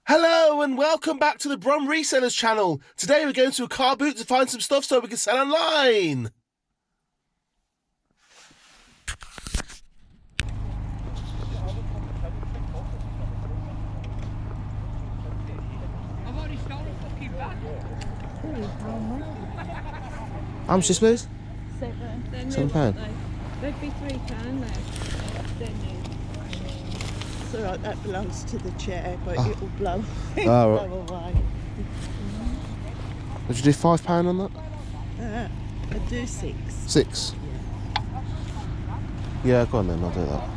Hello and welcome back to the Brum Resellers channel. Today we're going to a car boot to find some stuff so we can sell online. I've already stolen a fucking bag. How much this, please? £7. They'd be £3 left. They're new. It's alright, that belongs to the chair, but Oh. it'll blow, Oh, right. blow away. Would you do £5 on that? I do 6. 6? Yeah, go on then, I'll do that.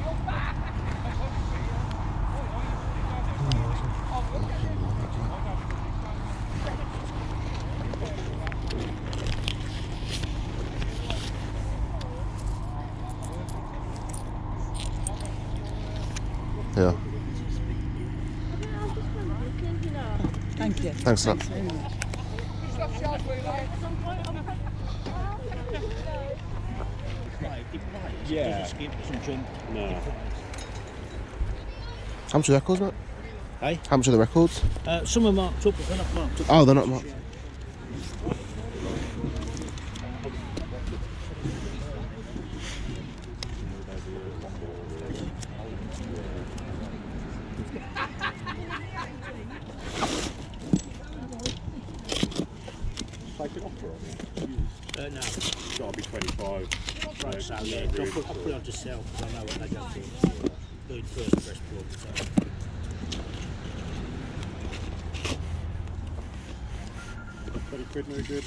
Yeah. Thank you. Thanks a lot. very much. Yeah. Skip, some jump. No. How much are the records, mate? Hey? How much are the records? Some are marked up, but they're not marked up. Oh, they're not marked. Take it off for No. It's got to be 25. Right, so yeah, I'll put it on to sell because I know what they go for. Doing first press plug. So. 20 quid, no good.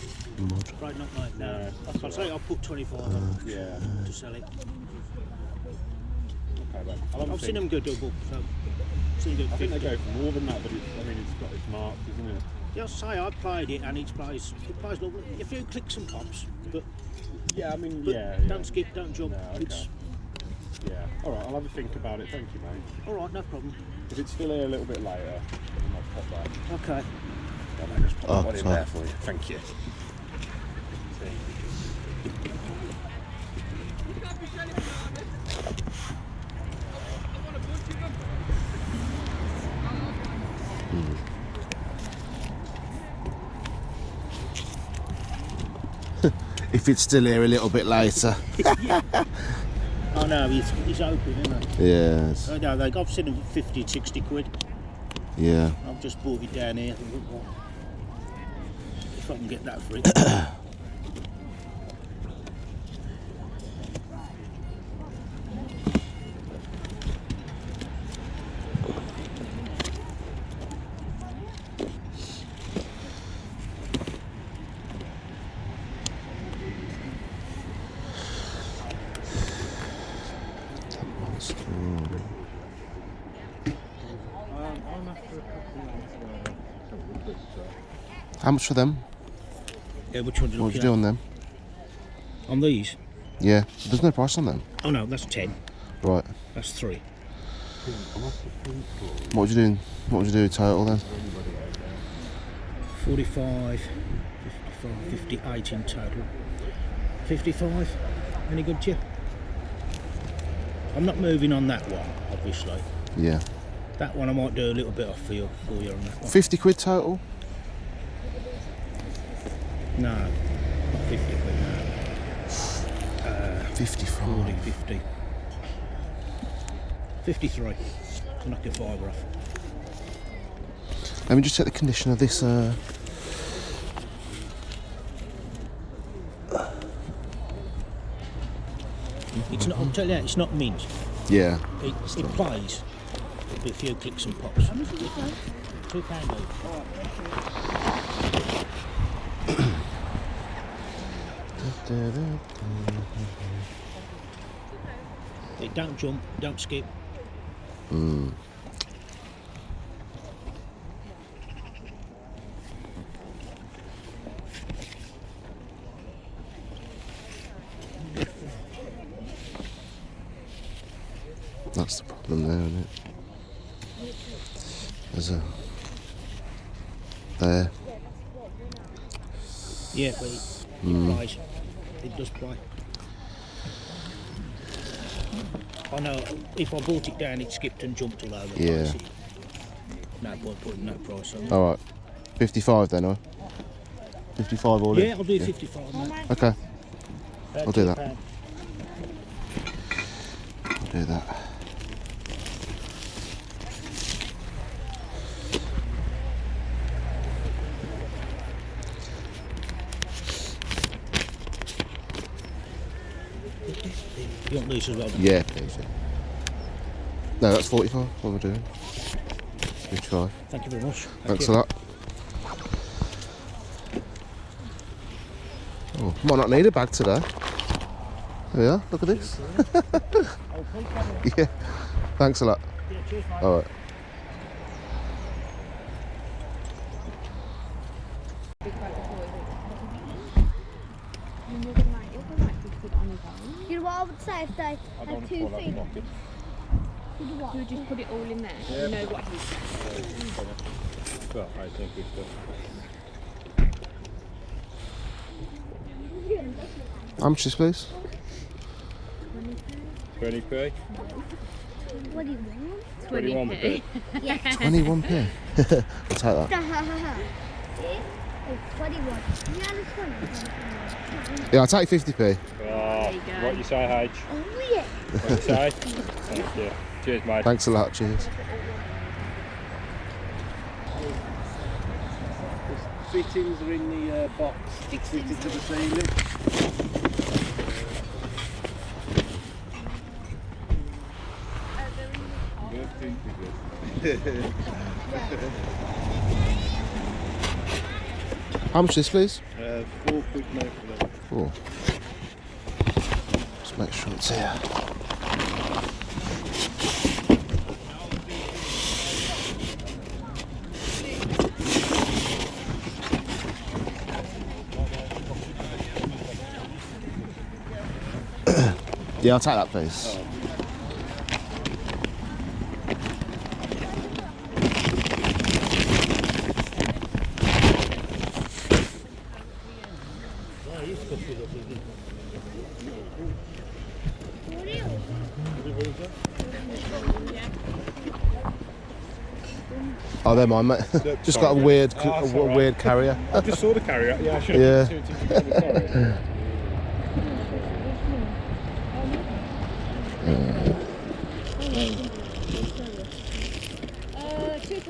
Right, not like No, that. I'll say I'll put 25 on Yeah. to sell it. Okay, then. I'll have a I've seen think. them go double, so seen them go I think 50. they go for more than that, but it's got its marks, isn't it? Yeah, I'll say I played it and it plays lovely. A few clicks and pops, but, Yeah, I mean, but yeah. don't skip, don't jump. No, okay. It's Yeah. All right, I'll have a think about it. Thank you, mate. all right, no problem. If it's still here a little bit later, then I'll pop that. Okay. I'll just pop Oh, one in sorry. there for you. Thank you. If it's still here a little bit later. Oh no, he's open, isn't it? Yes. Oh, no, I've seen them for 50, 60 quid. Yeah. I've just bought it down here. If I can get that for it. How much for them? Yeah, which one do you What look would you do on them? On these? Yeah. There's no price on them. Oh no, that's 10. Right. That's 3. What would you do? What would you do total then? 45, 55, 58 in total. 55. Any good to you? I'm not moving on that one, obviously. Yeah. That one I might do a little bit off for you on that one. 50 quid total? No, not 50 quid, no. 55. 40, 50. 53. To knock your fibre off. Let me just check the condition of this. It's not, I'll tell you, it's not mint. Yeah. It plays with a few clicks and pops. £2 It don't jump, don't skip. That's the problem there, isn't it? There's a... There. Yeah, but it plays. It does play. I know if I brought it down, it skipped and jumped all over the Yeah. place. No point putting that price on it. All right. 55 then, huh? 55 all in? Yeah, I'll do 55, mate. Okay, I'll do that. £2. I'll do that. You want these as well? Yeah, please. Yeah. No, that's 45. What am I doing? 55. Thank you very much. Thanks a lot. Oh, might not need a bag today. There we are. Look at this. Yeah. Thanks a lot. Yeah, cheers, mate. All right. You know what I would say if they I had don't 2 fall out the feet? pocket. You would just put it all in there. You know what he's. Well, I think it's How much is this, please? 20p. What do you want? 21p. 21p. I'll take that. What do you want? Yeah, it's 20. Yeah, I'll take 50p. Oh, what you say, H? Oh, yeah. What you say? Thank you. Cheers, mate. Thanks a lot. Cheers. Fittings are in the box fitted to the ceiling. How much is this, please? 4 quid now for that. 4. Just make sure it's here. Yeah, I'll take that, please. Oh, they're mine, mate. Just got a weird, weird carrier. I just saw the carrier. Yeah, I should Yeah. have sorry. £2.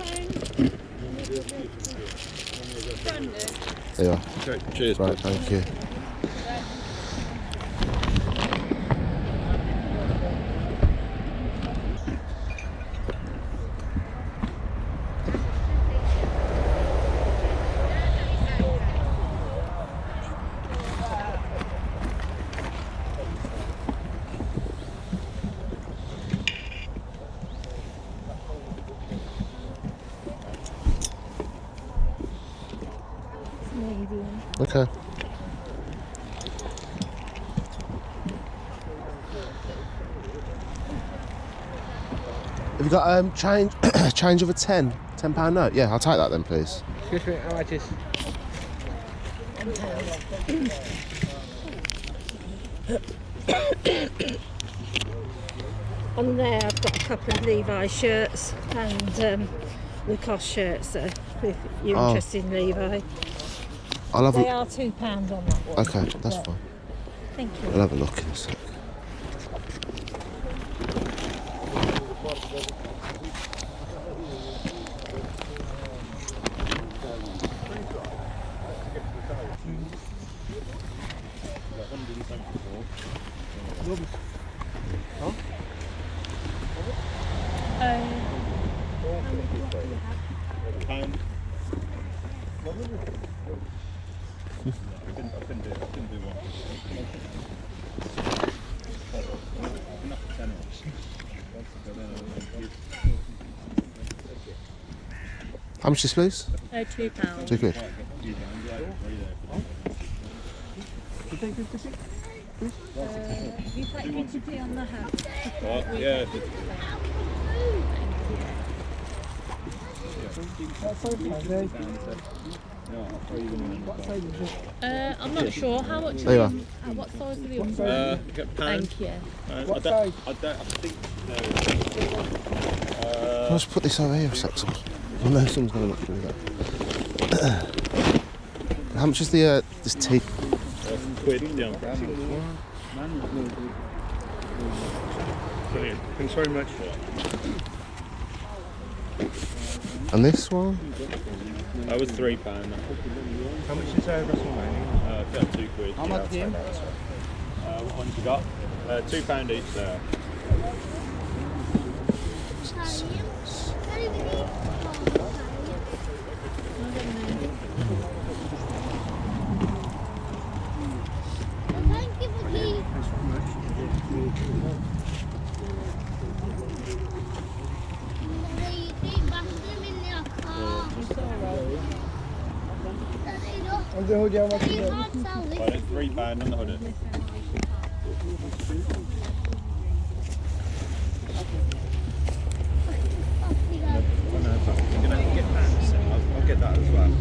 Brandon. There you are. Okay, cheers. Right, thank you. Okay. Have you got change change of a £10 note? Yeah, I'll take that then, please. Excuse me, how much is? On there I've got a couple of Levi shirts and Lacoste shirts, so if you're Oh. interested in Levi. I'll have They a... are £2 on that one. Okay, that's fine. Thank you. I'll have a look in a sec. How much is this, please? £2. 2 quid. You take quantity on the hat. Yeah. I'm not sure how much. There you are. What size are the others? Pound. Thank you. I think I'll just put this over here a sec. I know someone's going to look through that. How much is the this tea? quid. Yeah. Brilliant. Thanks very much. And this one? That was £3. How much is WrestleMania? About 2 quid. How much him? What ones you got? £2 each there. Thank you for the. On the hood, how much is it? £3 on the hoodie. I'll get that as well.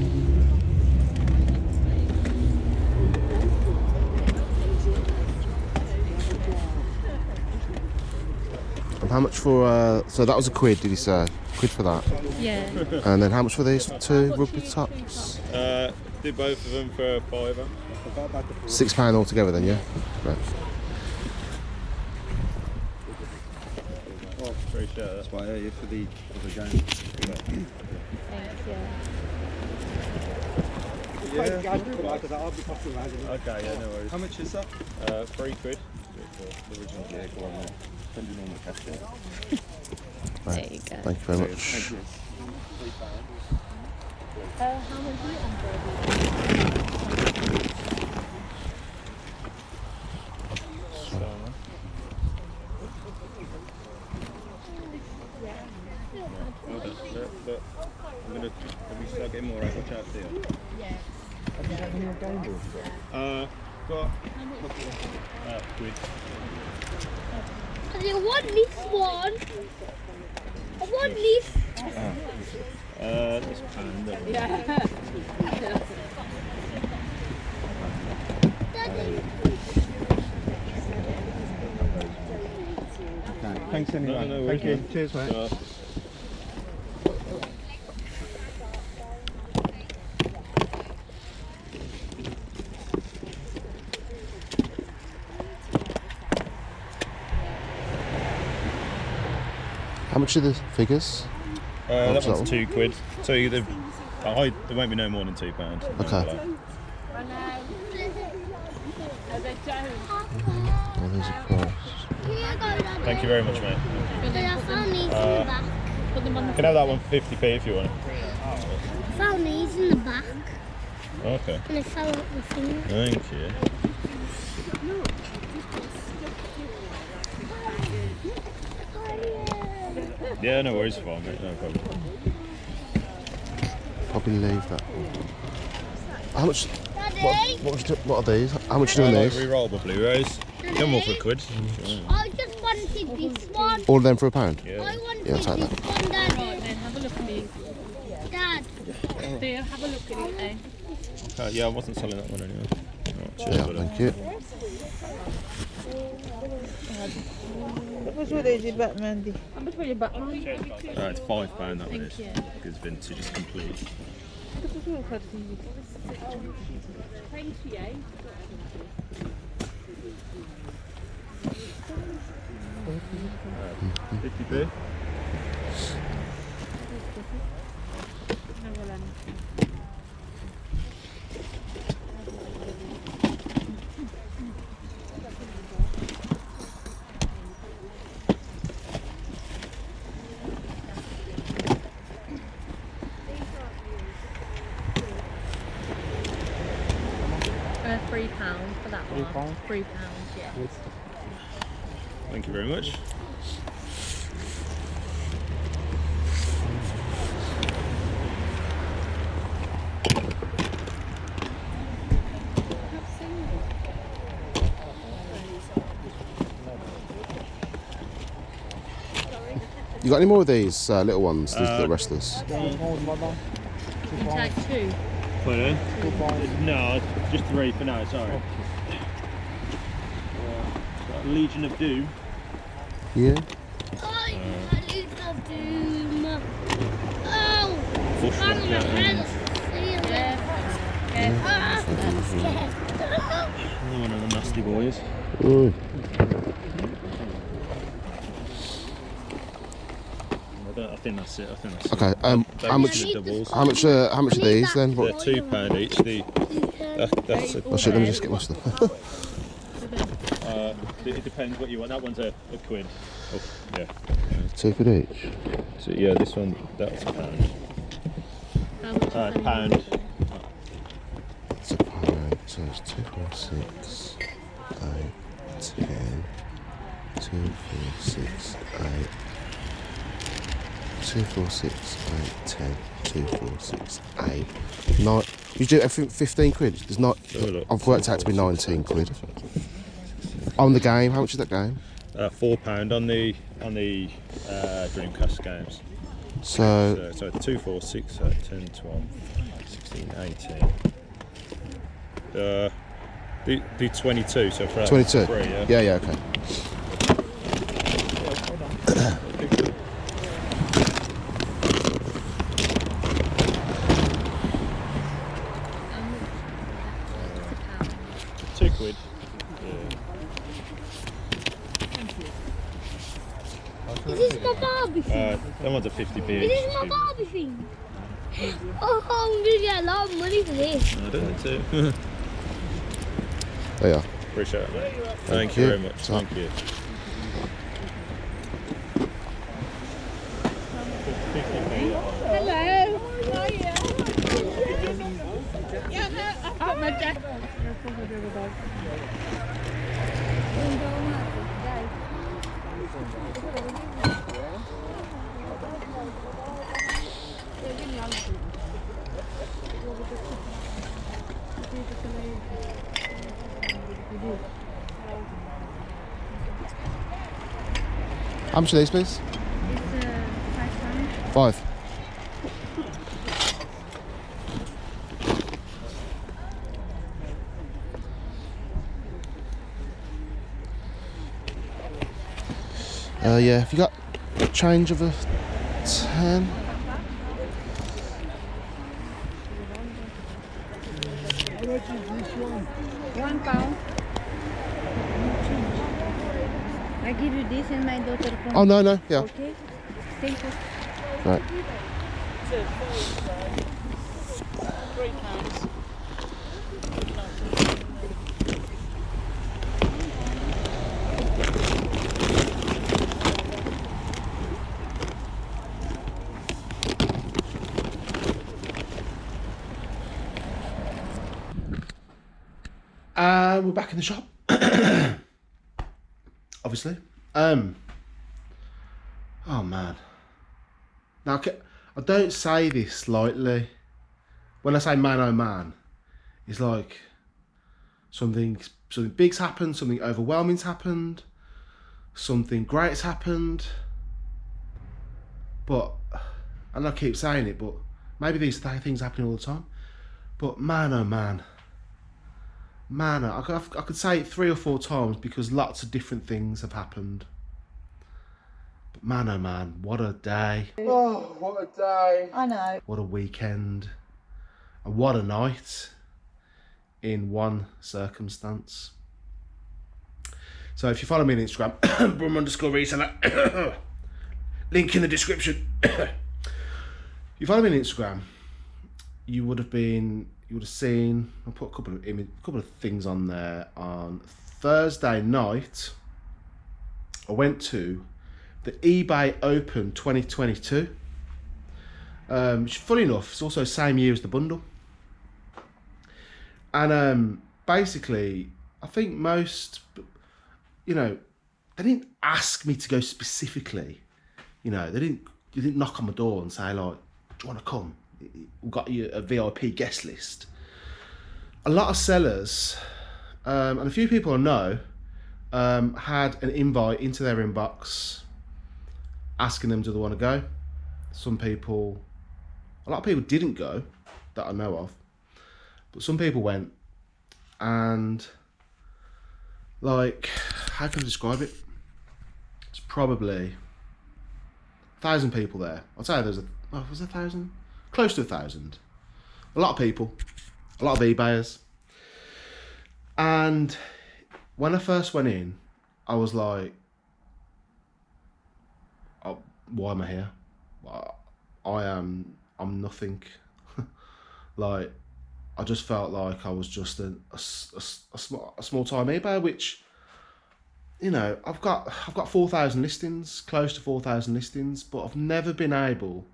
And how much for, so that was a quid, did you say? Quid for that? Yeah. And then how much for these two rugby tops? Do both of them for £5. £6 altogether then, yeah? Right. Appreciate that. That's why I owe you for the game. Thank you. Yeah. Okay, yeah, no worries. How much is that? £3 quid. The original. Yeah, go on then. Depending on the cash. There you go. Thank you very much. Thank you. How much are you on Look, I'm gonna. Have you start getting more out? Watch out there. Yeah. Have you had any more game balls? Got quid. I want this one. I want this. This pound. Daddy. Thanks anyway. No, Thank you. worries. Cheers, mate. How much are the figures? That What's that one's one? £2. So there won't be no more than £2. Okay. Oh, there's a price. Thank you very much, mate. I found these in the back. You can have that one for 50p if you want. I found these in the back. Okay. And I fell up the thing. Thank you. Yeah, no worries, fine, mate. No problem. Probably leave that. How much? Daddy. What are these? How much are you doing Like these? re-rollable Blu-rays. Them all for £1. I just wanted this one. All of them for £1? Yeah. I wanted Yeah, I'll take this that. one, Daddy. Right then, have a look at these. Dad. Theo, have a look at it then. Yeah, I wasn't selling that one anyway. Right, cheers, Yeah, buddy. thank you. What's with these Batman? I'm between your Batman. It's £5 that one is. you. Because vintage is complete. £50p. £3 for that one. £3, yeah. Thank you very much. You got any more of these little ones, these little wrestlers? You take 2. Pardon? No, just 3 for now, sorry. Legion of Doom. Yeah. Legion of Doom. Oh! Bush Rocket. One of the nasty boys. Ooh. I think that's it. I think that's Okay. it. How much? Doubles. How much are these then? They're What? £2 each. That's it. Oh shit! Let me just get my stuff. It depends what you want. That one's a quid. Oh, yeah. £2 each. So yeah, this one, that's £1. £1. It's £1. So it's 2, 4, 6, 8, 10. 2, 4, 6, 8. 2, 4, 6, 8, 10. 2, 4, 6, 8. 9. You do everything 15 quid. There's not. I've worked out to be 19 quid. On the game, how much is that game? £4 on the Dreamcast games. So So 2, 4, 6, 10, 12, 16, 18. The 22. So for 22. Free, yeah. Yeah. Okay. £2. Is this my Barbie thing? That one's a 50p. Is this my Barbie thing? Oh, I'm gonna get a lot of money for this. I don't think so. There you are. Appreciate it, mate. Thank you. you very much. So- Thank you. Hello. Oh, my dad. How much are these, please? It's £5. Yeah, have you got change of a 10? £1. I give you this and my daughter comes. Oh no, yeah. Okay. Thank you. Right. We're back in the shop. Obviously. Oh man. Now I don't say this lightly. When I say man oh man, it's like something big's happened, something overwhelming's happened, something great's happened. But, and I keep saying it, but maybe these things happening all the time. But man oh man. Man, I could say it 3 or 4 times because lots of different things have happened. But man, oh man, what a day. Oh, what a day. I know. What a weekend. And what a night in one circumstance. So if you follow me on Instagram, Brum_reseller, link in the description. If you follow me on Instagram, you would have seen, I'll put a couple of things on there. On Thursday night, I went to the eBay Open 2022. Which, funny enough, it's also the same year as the bundle. And basically, I think most, they didn't ask me to go specifically. They didn't knock on my door and say like, do you want to come? We've got you a VIP guest list. A lot of sellers, and a few people I know, had an invite into their inbox asking them, do they want to go? A lot of people didn't go, that I know of. But some people went, and like, how can I describe it? It's probably 1,000 people there. I'd say there's was there 1,000? Close to 1,000. A lot of people, a lot of eBayers. And when I first went in, I was like, oh, why am I here? I'm nothing. Like, I just felt like I was just a small time eBay, which, you know, I've got 4,000 listings, close to 4,000 listings, but I've never been able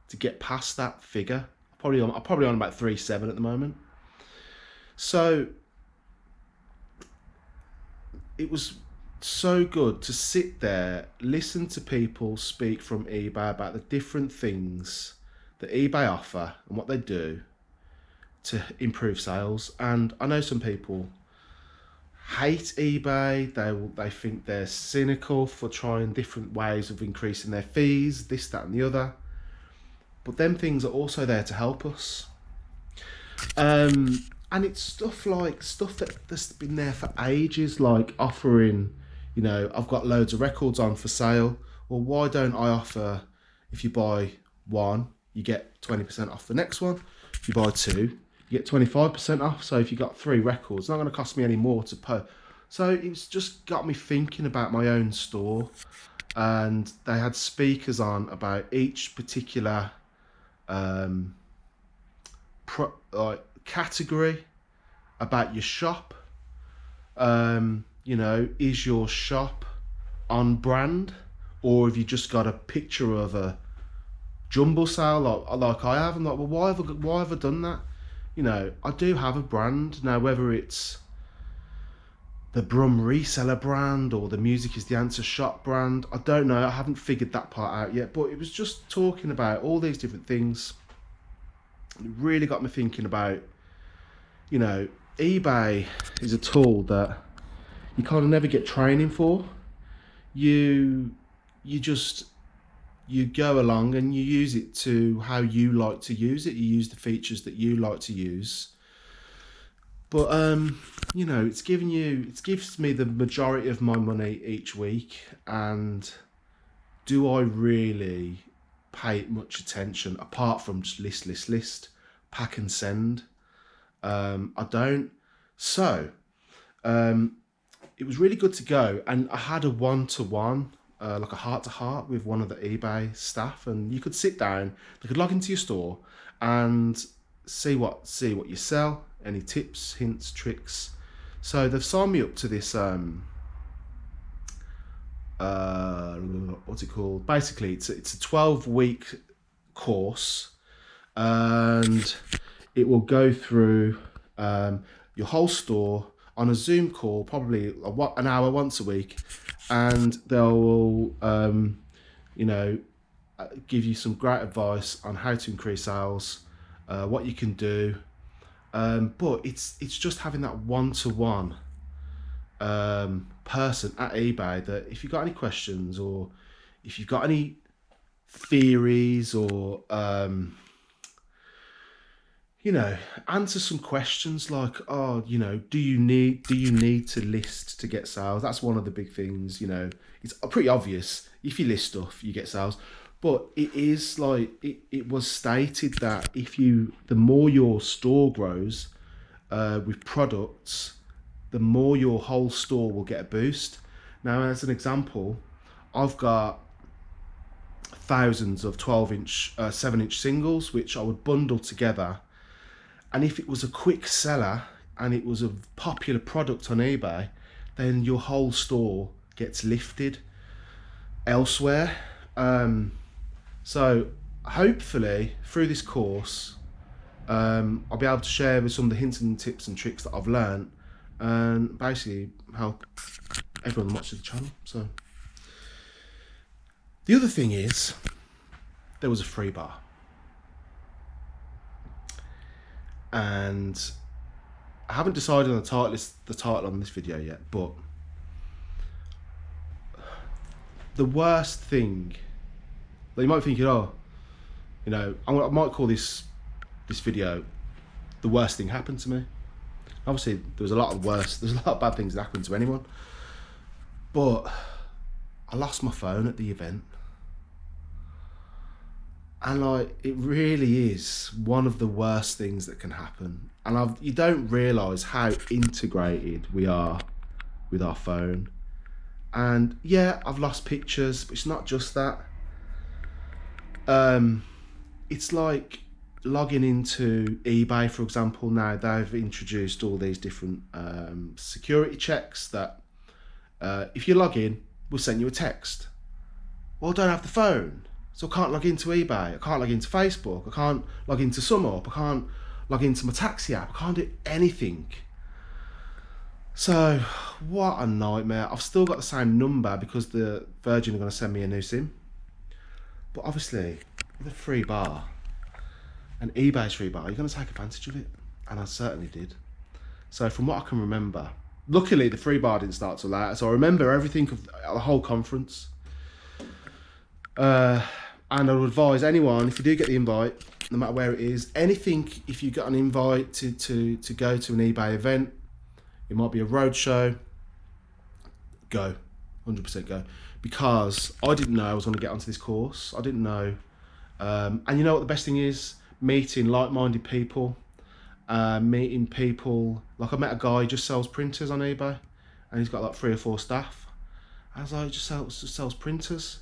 to get past that figure. I'm probably on about 3.7 at the moment. So it was so good to sit there, listen to people speak from eBay about the different things that eBay offer and what they do to improve sales. And I know some people hate eBay. They think they're cynical for trying different ways of increasing their fees, this, that, and the other. But them things are also there to help us. And it's stuff that's been there for ages, like offering, you know, I've got loads of records on for sale. Well, why don't I offer, if you buy one, you get 20% off the next one. If you buy two, you get 25% off. So if you got 3 records, it's not going to cost me any more to pay. So it's just got me thinking about my own store. And they had speakers on about each particular category, about your shop. You know, is your shop on brand, or have you just got a picture of a jumble sale like I have? I'm like, well, why have I done that? You know, I do have a brand now, whether it's the Brum Reseller brand or the Music is the Answer shop brand, I don't know. I haven't figured that part out yet, but it was just talking about all these different things. It really got me thinking about, you know, eBay is a tool that you kind of never get training for. You go along and you use it to how you like to use it. You use the features that you like to use. But you know, it gives me the majority of my money each week. And do I really pay it much attention apart from just list, pack and send? I don't. So it was really good to go, and I had a one-to-one, like a heart-to-heart with one of the eBay staff, and you could sit down, they could log into your store and see what you sell, any tips, hints, tricks. So they've signed me up to this what's it called? Basically, it's a 12-week course, and it will go through your whole store on a Zoom call, probably an hour once a week, and they'll you know, give you some great advice on how to increase sales, what you can do. But it's just having that one-to-one person at eBay that if you've got any questions, or if you've got any theories, or you know, answer some questions like, oh, you know, do you need to list to get sales? That's one of the big things. You know, it's pretty obvious, if you list stuff you get sales, but it is like it was stated that the more your store grows with products, the more your whole store will get a boost. Now, as an example, I've got thousands of 12-inch 7-inch singles which I would bundle together, and if it was a quick seller and it was a popular product on eBay, then your whole store gets lifted elsewhere. So hopefully through this course I'll be able to share with some of the hints and tips and tricks that I've learned, and basically help everyone watching the channel. So the other thing is, there was a free bar, and I haven't decided on the title on this video yet, but the worst thing that you might think, oh, you know, I might call this video the worst thing happened to me. Obviously, there's a lot of bad things that happened to anyone. But I lost my phone at the event. And like, it really is one of the worst things that can happen. And you don't realise how integrated we are with our phone. And yeah, I've lost pictures, but it's not just that. It's like logging into eBay, for example. Now they've introduced all these different security checks that if you log in, we'll send you a text. Well, I don't have the phone, so I can't log into eBay, I can't log into Facebook, I can't log into SumUp, I can't log into my taxi app, I can't do anything. So, what a nightmare. I've still got the same number because the Virgin are going to send me a new SIM. But obviously, with a free bar, an eBay's free bar, you're going to take advantage of it. And I certainly did. So from what I can remember, luckily the free bar didn't start till later, so I remember everything of the whole conference. And I would advise anyone, if you do get the invite, no matter where it is, anything, if you got an invite to go to an eBay event, it might be a road show, go, 100% go. Because I didn't know I was going to get onto this course. I didn't know. And you know what the best thing is? Meeting like-minded people. Meeting people, like I met a guy who just sells printers on eBay, and he's got like 3 or 4 staff. I was like, he just sells printers.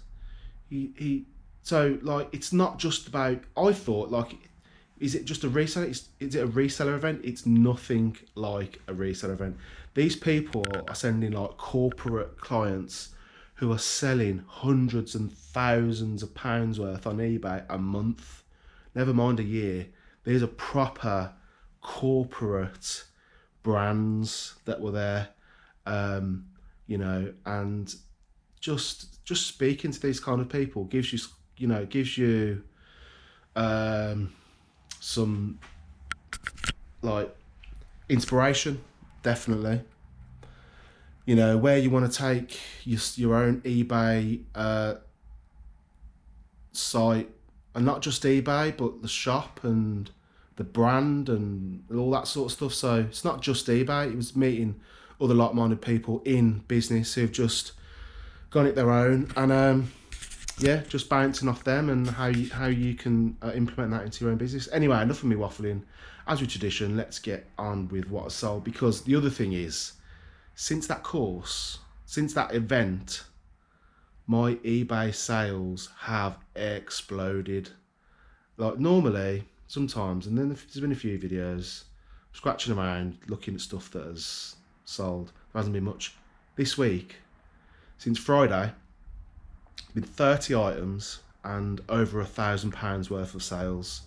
So like, it's not just about, I thought like, is it just a reseller? Is it a reseller event? It's nothing like a reseller event. These people are sending like corporate clients who are selling hundreds and thousands of pounds worth on eBay a month, never mind a year. These are proper corporate brands that were there, you know, and just speaking to these kind of people gives you, you know, some like inspiration, definitely. You know, where you want to take your own eBay site, and not just eBay, but the shop and the brand and all that sort of stuff. So it's not just eBay, it was meeting other like-minded people in business who've just gone it their own, and yeah, just bouncing off them and how you can implement that into your own business. Anyway, enough of me waffling. As with tradition, let's get on with what I sold, because the other thing is, since that course, since that event, my eBay sales have exploded. Like normally, sometimes, and then there's been a few videos scratching around looking at stuff that has sold. There hasn't been much. This week, since Friday, been 30 items and over £1,000 worth of sales,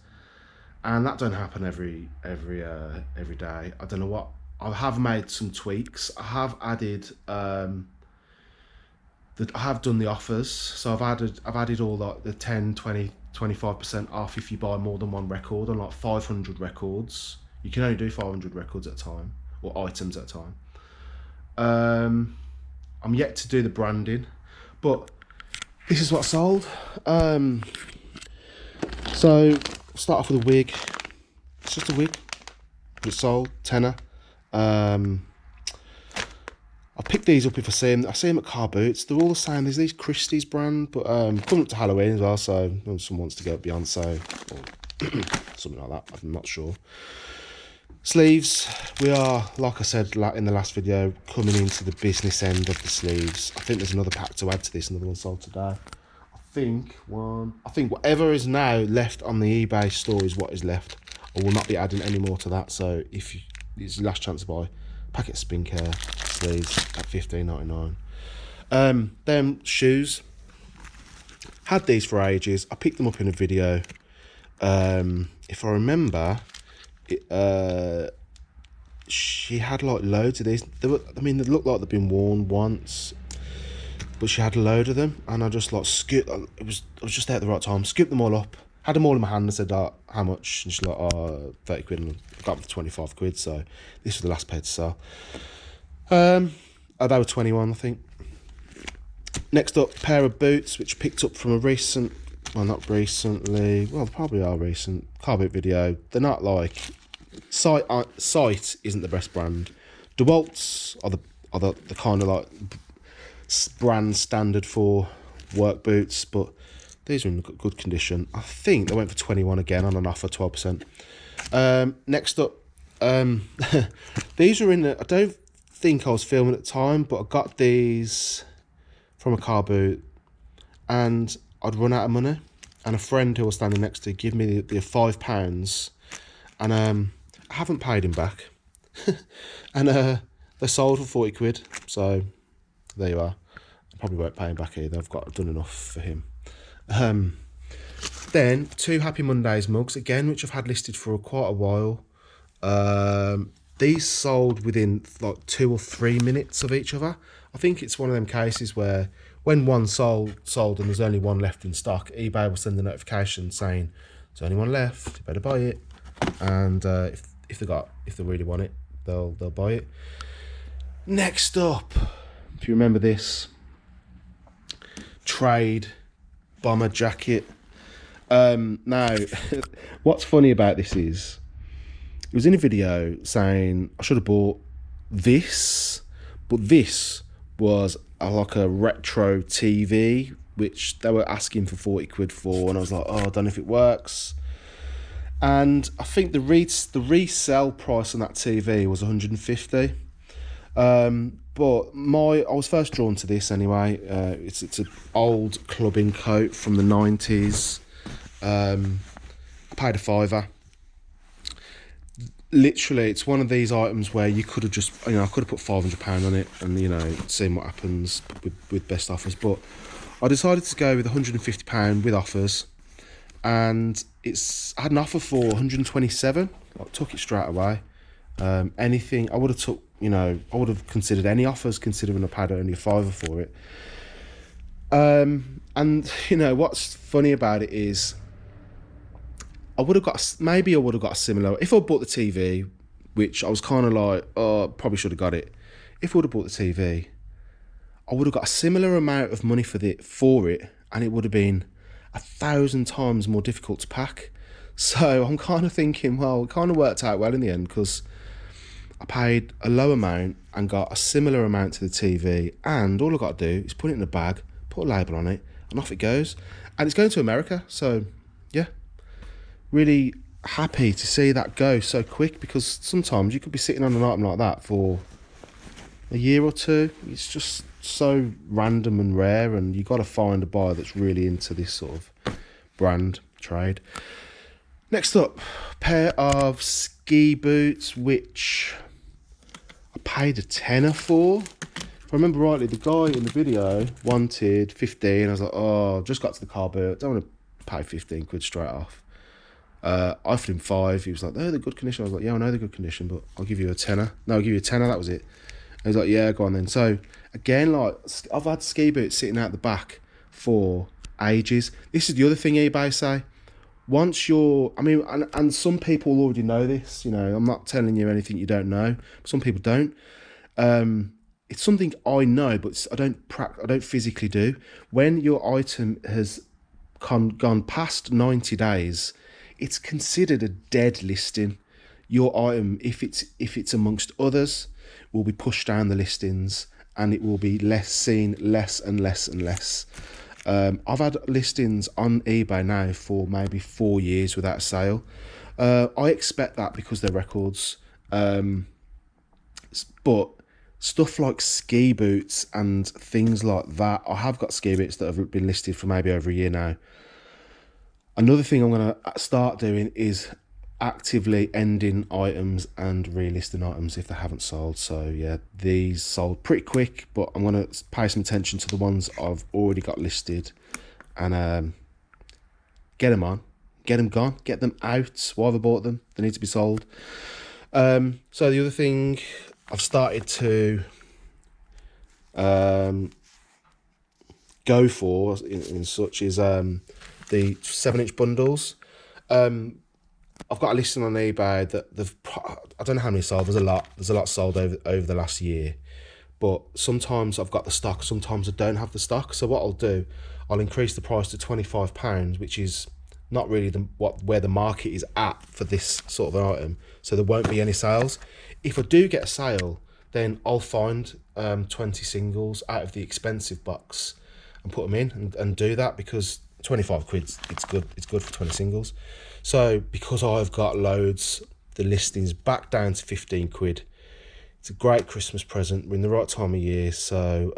and that don't happen every day. I don't know what. I have made some tweaks. I have added I have done the offers, so I've added all like the 10, 20, 25% off if you buy more than one record on like 500 records. You can only do 500 records at a time, or items at a time. I'm yet to do the branding, but this is what sold. So start off with a wig. It's just a wig. It sold, tenner. I picked these up if I see them. I see them at Car Boots. They're all the same. There's these Christie's brand, but coming up to Halloween as well, so someone wants to go Beyonce or something like that. I'm not sure. Sleeves. We are, like I said in the last video, coming into the business end of the sleeves. I think there's another pack to add to this. Another one sold today. I think whatever is now left on the eBay store is what is left. I will not be adding any more to that. So if it's your last chance to buy, packet of spin care sleeves at $15.99. Them shoes, had these for ages. I picked them up in a video. If I remember, she had like loads of these. They looked like they'd been worn once, but she had a load of them, and I just like I was just there at the right time. Scooped them all up. Had them all in my hand and said, how much? And she's like, 30 quid. And I got them for 25 quid. So this was the last pair to sell. They were 21, I think. Next up, pair of boots, which picked up from a recent, well, not recently, well, they probably are recent, car boot video. They're not like Sight isn't the best brand. DeWalt's are the kind of like brand standard for work boots, but these are in good condition. I think they went for 21 again on an offer, 12%. Next up, these are in I don't think I was filming at the time, but I got these from a car boot and I'd run out of money, and a friend who was standing next to give me the £5, and I haven't paid him back. And they sold for 40 quid, so there you are. I probably won't pay him back either. I've done enough for him. Then 2 Happy Mondays mugs again, which I've had listed for quite a while. These sold within like 2 or 3 minutes of each other. I think it's one of them cases where when one sold and there's only one left in stock, eBay will send a notification saying there's only one left, you better buy it. And if they really want it, they'll buy it. Next up, if you remember this, trade bomber jacket. Now, what's funny about this is, it was in a video saying I should have bought this, but this was like a retro TV, which they were asking for 40 quid for, and I was like, oh, I don't know if it works. And I think the resale price on that TV was 150. But I was first drawn to this anyway. It's an old clubbing coat from the 90s. I paid a £5. Literally, it's one of these items where you could have just, I could have put £500 on it and, seen what happens with best offers. But I decided to go with £150 with offers, and I had an offer for 127. I took it straight away. Anything I would have took, I would have considered any offers, considering I paid only a £5 for it. And what's funny about it is, I would have got a similar, if I bought the TV, which I was kind of like, oh, probably should have got it. If I would have bought the TV, I would have got a similar amount of money for it, and it would have been 1,000 times more difficult to pack. So I'm kind of thinking, well, it kind of worked out well in the end, because I paid a low amount and got a similar amount to the TV, and all I got to do is put it in a bag, put a label on it, and off it goes. And it's going to America, so yeah. Really happy to see that go so quick, because sometimes you could be sitting on an item like that for a year or two. It's just so random and rare, and you got to find a buyer that's really into this sort of brand trade. Next up, pair of ski boots, which I paid a £10 for. If I remember rightly, the guy in the video wanted 15. I was like, oh, I've just got to the car boot, don't want to pay 15 quid straight off. I offered him 5. He was like, they're good condition. I was like, yeah, I know they're good condition, but I'll give you a £10. No, I'll give you a £10. That was it. And he was like, yeah, go on then. So again, like, I've had ski boots sitting out the back for ages. This is the other thing eBay say. Once you're, and some people already know this, I'm not telling you anything you don't know. Some people don't. It's something I know, but I don't physically do. When your item has gone past 90 days, it's considered a dead listing. Your item, if it's amongst others, will be pushed down the listings, and it will be seen less and less and less. I've had listings on eBay now for maybe 4 years without a sale. I expect that because they're records. But stuff like ski boots and things like that, I have got ski boots that have been listed for maybe over a year now. Another thing I'm going to start doing is actively ending items and relisting items if they haven't sold. So yeah, these sold pretty quick, but I'm going to pay some attention to the ones I've already got listed and get them on, get them gone, get them out. Why have I bought them? They need to be sold. So the other thing I've started to go for in such is the 7-inch bundles. I've got a listing on eBay that I don't know how many sold. There's a lot sold over the last year, but sometimes I've got the stock, sometimes I don't have the stock. So what I'll do, I'll increase the price to £25, which is not really where the market is at for this sort of an item, so there won't be any sales. If I do get a sale, then I'll find 20 singles out of the expensive box and put them in and do that, because 25 quid, it's good for 20 singles. So because I've got loads, the listing's back down to 15 quid. It's a great Christmas present. We're in the right time of year, so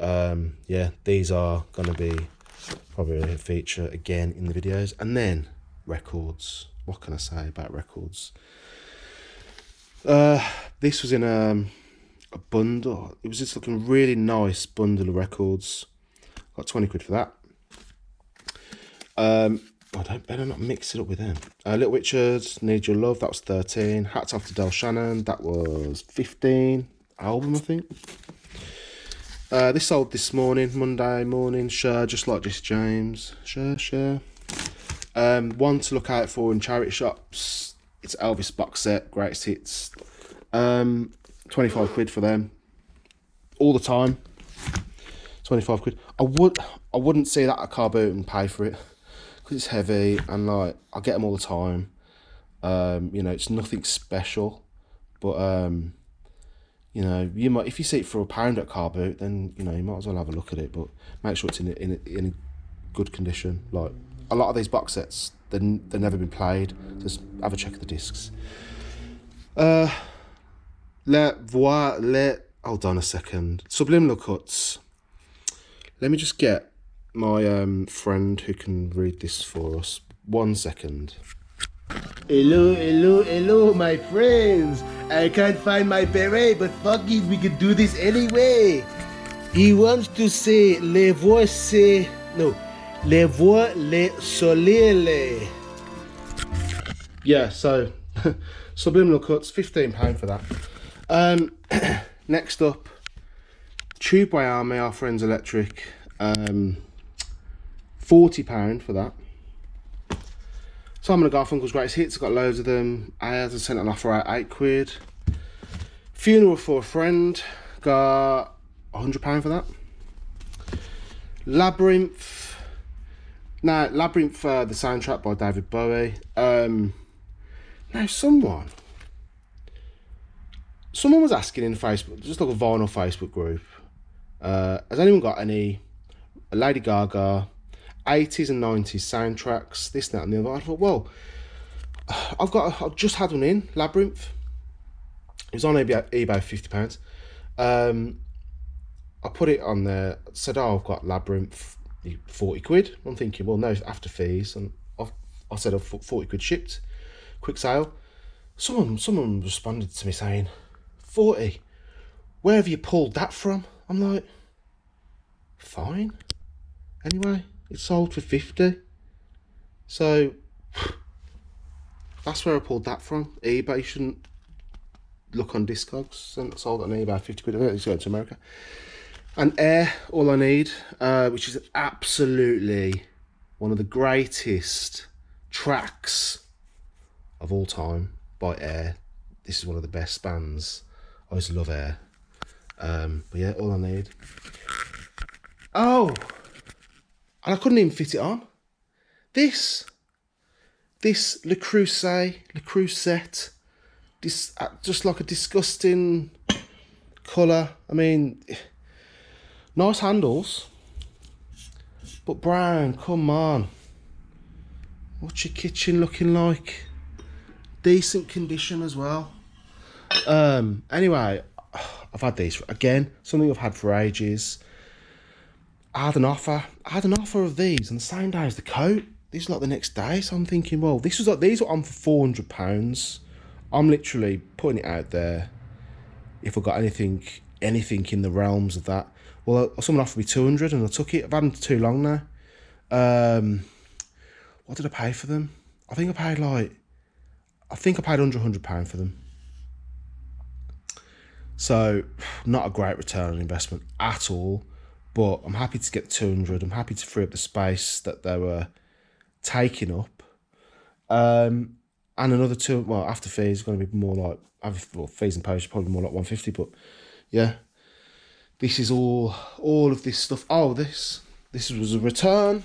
yeah, these are going to be probably a feature again in the videos. And then records. What can I say about records? This was in a bundle. It was just looking really nice bundle of records. Got 20 quid for that. I better not mix it up with them. Little Richards, Need Your Love, that was 13. Hats Off to Del Shannon, that was 15. Album, I think. This sold this morning, Monday morning. Sure, just like Jesse James. Sure. One to look out for in charity shops. It's Elvis box set, greatest hits. 25 quid for them. All the time. 25 quid. I wouldn't see that at car boot and pay for it. It's heavy, and like I get them all the time. You know, it's nothing special, but you know, you might, if you see it for £1 at car boot, then you know you might as well have a look at it. But make sure it's in a good condition. Like a lot of these box sets, they've never been played. Just have a check of the discs. Hold on a second. Subliminal cuts. Let me just get my friend who can read this for us. 1 second. Hello, my friends. I can't find my beret, but fuck it, we can do this anyway. He wants to say les voix les soleil. Yeah, so subliminal cuts, £15 for that. Next up, Tube by Army, Our Friends Electric. £40 for that. Simon & Garfunkel's Greatest Hits, got loads of them. I had to send an offer out, 8 quid. Funeral for a Friend, got £100 for that. Labyrinth. Now, Labyrinth, the soundtrack by David Bowie. Now, someone was asking in Facebook, just like a vinyl Facebook group, has anyone got any Lady Gaga 80s and 90s soundtracks, this, that and the other? I thought, well, I've just had one in, Labyrinth. It was on eBay £50. I put it on there, said, oh, I've got Labyrinth, 40 quid. I'm thinking, well, no, after fees. And I said, I've 40 quid shipped, quick sale. Someone responded to me saying, 40? Where have you pulled that from? I'm like, fine. Anyway, it sold for 50. So that's where I pulled that from. eBay. You shouldn't look on Discogs. And sold on eBay 50 quid. I think it's going to America. And Air, All I Need, which is absolutely one of the greatest tracks of all time by Air. This is one of the best bands. I always love Air. But yeah, All I Need. Oh, and I couldn't even fit it on. This Le Creuset, this just like a disgusting colour. I mean, nice handles, but brown. Come on, what's your kitchen looking like? Decent condition as well. Anyway, I've had these again. Something I've had for ages. I had an offer of these, and the same day as the coat. These are like the next day, so I'm thinking, well, these were on for £400. I'm literally putting it out there. If I got anything in the realms of that, well, someone offered me 200, and I took it. I've had them for too long now. What did I pay for them? I think I paid under £100 for them. So, not a great return on investment at all. But I'm happy to get 200. I'm happy to free up the space that they were taking up. And another two, well, after fees, it's going to be more like, fees and post, probably more like 150. But yeah, this is all of this stuff. Oh, this was a return.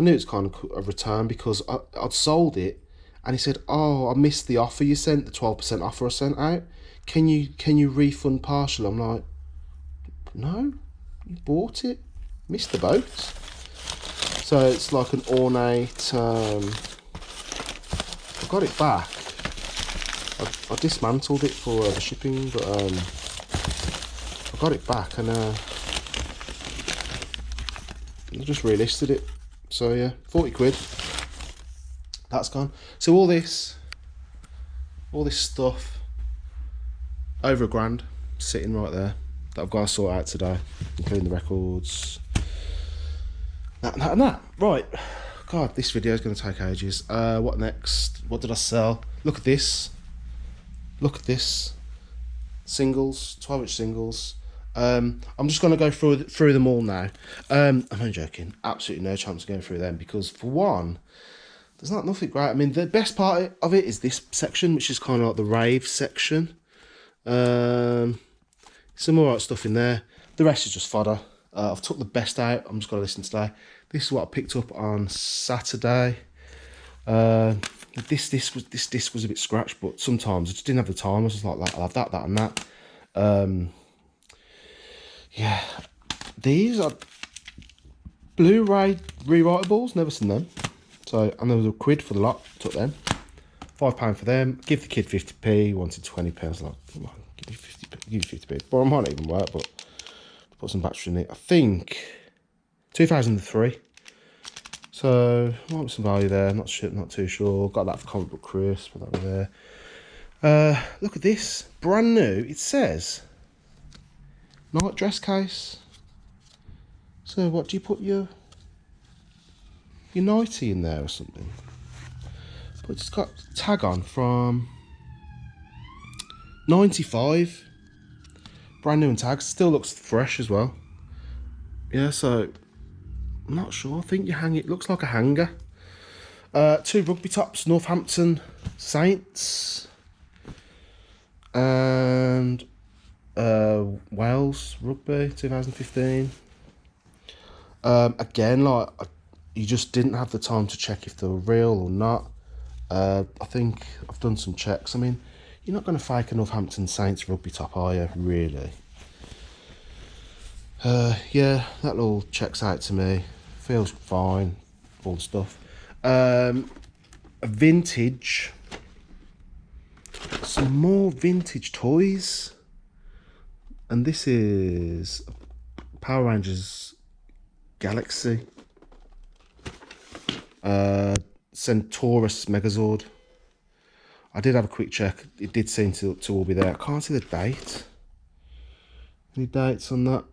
I knew it's kind of a return because I'd sold it, and he said, "Oh, I missed the offer you sent, the 12% offer I sent out. Can you refund partial?" I'm like, "No, you bought it, missed the boat." So it's like an ornate. I got it back. I dismantled it for the shipping, but I got it back, and I just relisted it. So yeah, 40 quid. That's gone. So all this stuff, over £1,000, sitting right there, that I've got to sort out today, including the records. That. Right. God, this video is going to take ages. What next? What did I sell? Look at this. Look at this. Singles, 12-inch singles. I'm just going to go through them all now. I'm only joking. Absolutely no chance of going through them because, for one, there's nothing great. I mean, the best part of it is this section, which is kind of like the rave section. Some alright stuff in there. The rest is just fodder. I've took the best out. I'm just going to listen today. This is what I picked up on Saturday. This disc was a bit scratched, but sometimes I just didn't have the time. I was just like, I'll have that, and that. Yeah, these are Blu-ray rewritables. Never seen them. So, and there was £1 for the lot. Took them. £5 for them. Give the kid 50p. Wanted 20p. I was like, come on, give me 50p. Well, it might not even work, but put some battery in it. I think 2003. So might be some value there. Not too sure. Got that for Comic Book Chris. Put that over there. Look at this, brand new. It says night dress case. So what do you put your nightie in there or something? But it's got tag on from 95. Brand new and tags. Still looks fresh as well. Yeah, so I'm not sure. I think you hang it. Looks like a hanger. 2 rugby tops, Northampton Saints, and Wales Rugby 2015. Again, like you just didn't have the time to check if they were real or not. I think I've done some checks. I mean, you're not going to fake a Northampton Saints rugby top, are you? Really? Yeah, that all checks out to me. Feels fine, all the stuff. A vintage, some more vintage toys, and this is Power Rangers Galaxy, Centaurus Megazord. I did have a quick check. It did seem to all be there. I can't see the date. Any dates on that?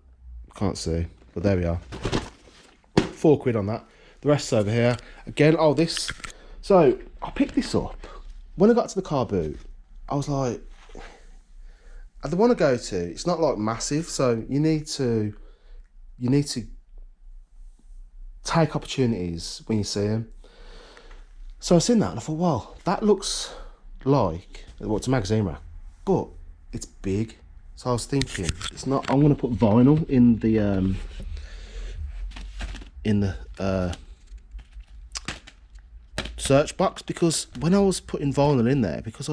Can't see, but there we are. £4 on that. The rest's over here. Again, oh, this. So, I picked this up. When I got to the car boot, I was like, the one I go to, it's not like massive, so you need to take opportunities when you see them. So I seen that and I thought, well, that looks like, well, it's a magazine rack, but it's big. So I was thinking, it's not. I'm going to put vinyl in the search box, because when I was putting vinyl in there, because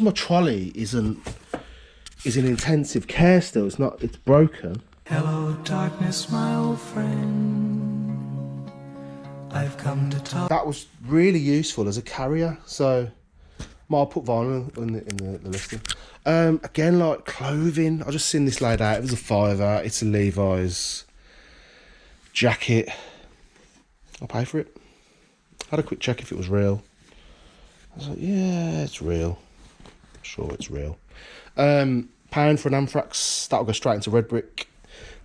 my trolley is in intensive care still. It's broken. Hello, darkness, my old friend. I've come to talk. That was really useful as a carrier. So I'll put vinyl in the listing. Again, like clothing, I just seen this laid out. It was a £5. It's a Levi's jacket. I'll pay for it. Had a quick check if it was real. I was like, yeah, it's real. Sure, it's real. £1 for an Anthrax. That'll go straight into Red Brick.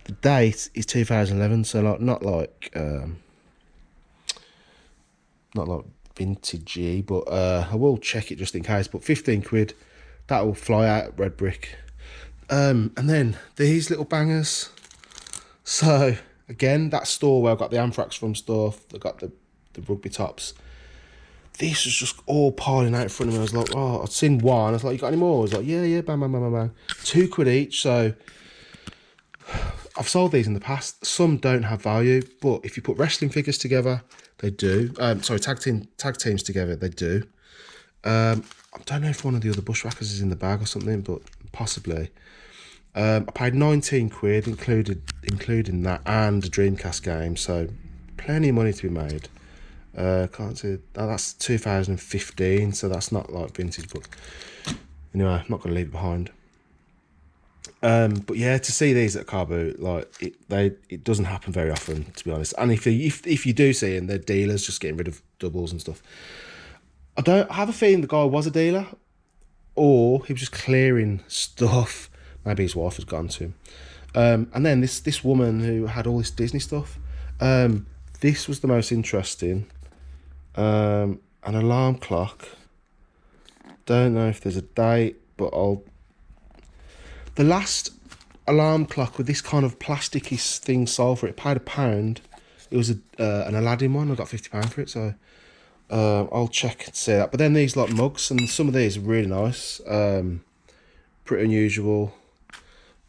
The date is 2011, so like not like vintagey, but I will check it just in case. But £15, that will fly out at Red Brick. And then these little bangers. So again, that store where I got the Anthrax from stuff, I got the rugby tops. This was just all piling out in front of me. I was like, oh, I'd seen one. I was like, you got any more? I was like, yeah, bang, bang, bang, bang, bang. £2 each. So I've sold these in the past. Some don't have value, but if you put wrestling figures together, they do. Sorry, tag teams together, they do. I don't know if one of the other bushwhackers is in the bag or something, but possibly. I paid 19 quid, including that, and a Dreamcast game, so plenty of money to be made. Can't see that's 2015, so that's not like vintage, but anyway, I'm not going to leave it behind. But yeah, to see these at car boot, like it doesn't happen very often, to be honest. And if you do see them, they're dealers just getting rid of doubles and stuff. I have a feeling the guy was a dealer, or he was just clearing stuff. Maybe his wife has gone to him. And then this woman who had all this Disney stuff. This was the most interesting. An alarm clock. Don't know if there's a date, but the last alarm clock with this kind of plasticky thing sold for it, paid £1. It was an Aladdin one. I got £50 for it, so I'll check and see that. But then these like mugs, and some of these are really nice. Pretty unusual.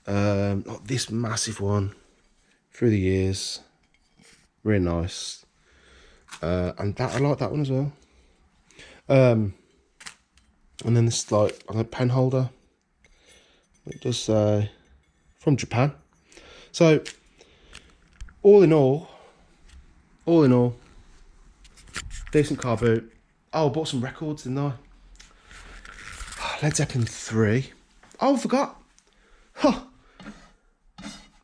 Like this massive one through the years, really nice. And that I like that one as well. And then this like a pen holder. It does say from Japan. So all in all, decent car boot. Oh, I bought some records, didn't I? Led Zeppelin 3. Oh, I forgot. Huh.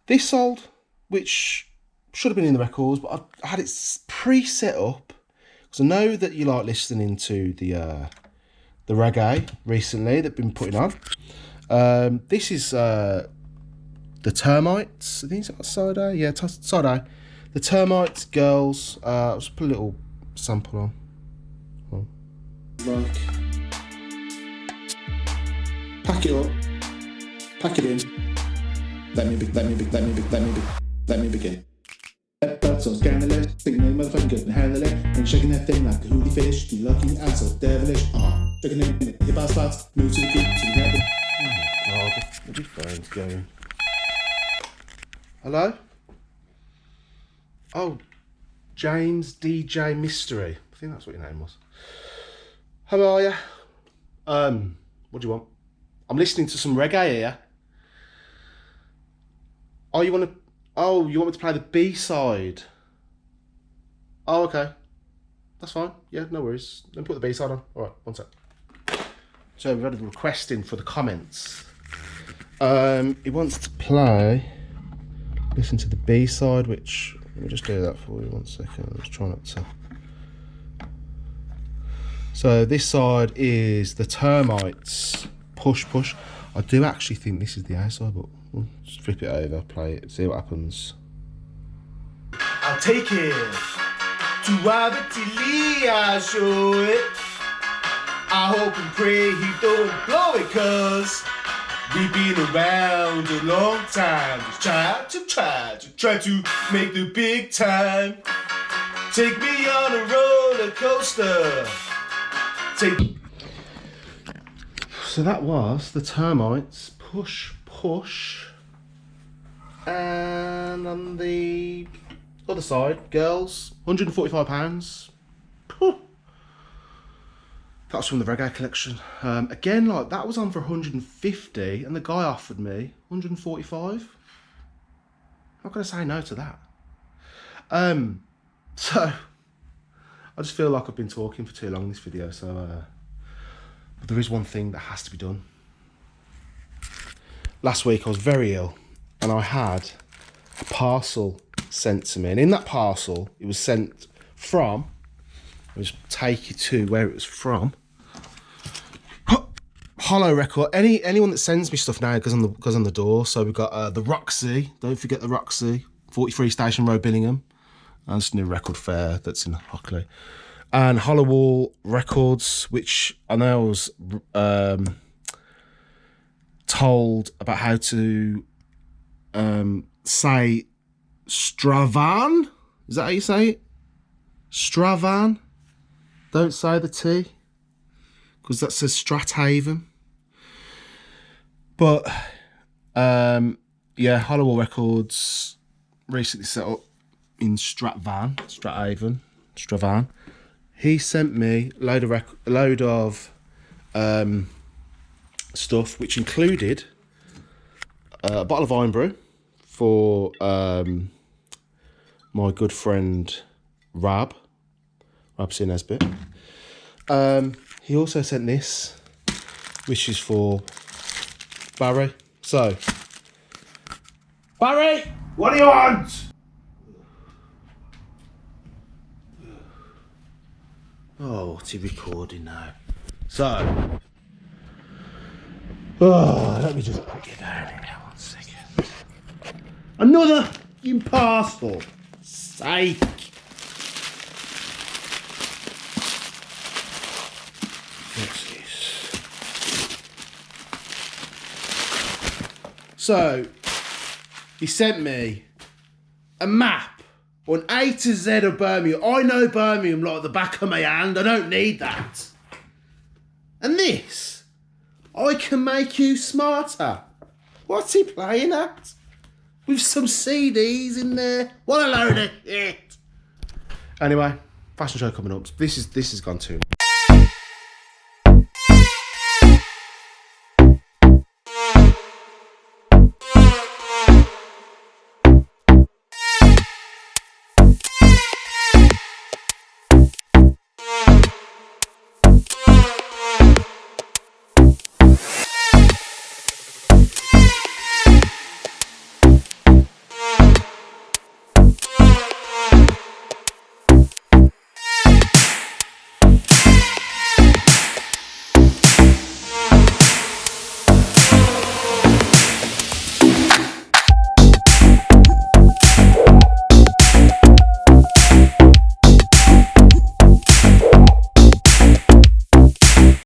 This sold, which should have been in the records, but I had it pre-set up because I know that you like listening to the reggae recently that been putting on. This is the Termites. I think it's side A. Yeah, side A. The Termites, Girls. I'll just put a little sample on. Like, pack it up, pack it in. Let me begin. That's so scandalous. Think no motherfucking good and handle it. Ain't shaking that thing like a hootie fish. You lucky and so devilish. Shaking it in the hip hop spots. Move to the group to the habit. Oh my god, where'd your phone's going? Hello? Oh, James DJ Mystery. I think that's what your name was. How are you? What do you want? I'm listening to some reggae here. Oh, you want me to play the B-side? Oh, okay. That's fine. Yeah, no worries. Then put the B-side on. All right, one sec. So we've had a request in for the comments. He wants to listen to the B-side, which, let me just do that for you, 1 second. Let's try not to. So this side is the Termites, Push Push. I do actually think this is the A side, but we'll just flip it over, play it, see what happens. I'll take it to Abbottly, I'll show it. I hope and pray he don't blow it, cause we've been around a long time. Just try to make the big time. Take me on a roller coaster. So that was the Termites, Push Push, and on the other side, Girls, £145. That's from the reggae collection. Again, like that was on for 150, and the guy offered me 145. I'm not gonna say no to that. So I just feel like I've been talking for too long in this video, so but there is one thing that has to be done. Last week I was very ill, and I had a parcel sent to me, and in that parcel it was sent from, I'll just take you to where it was from. Hollow Record. Anyone that sends me stuff now goes on the door. So we've got the Roxy. Don't forget the Roxy, 43 Station Road, Billingham. And it's a new record fair that's in Hockley. And Hollowall Records, which I know I was told about how to say Stravan. Is that how you say it? Stravan. Don't say the T, because that says Strathaven. But yeah, Hollowell Records recently set up in Strathaven. He sent me a load of stuff, which included a bottle of Iron Brew for my good friend Rab C. Nesbitt. He also sent this, which is for Barry. So, Barry, what do you want? Oh, what's he recording now? So, let me just put you down here 1 second. Another parcel. Sake. What's this? So, he sent me a map on A to Z of Birmingham. I know Birmingham like the back of my hand. I don't need that. And this, I can make you smarter. What's he playing at? With some CDs in there. What a load of shit. Anyway, fashion show coming up. This has gone too.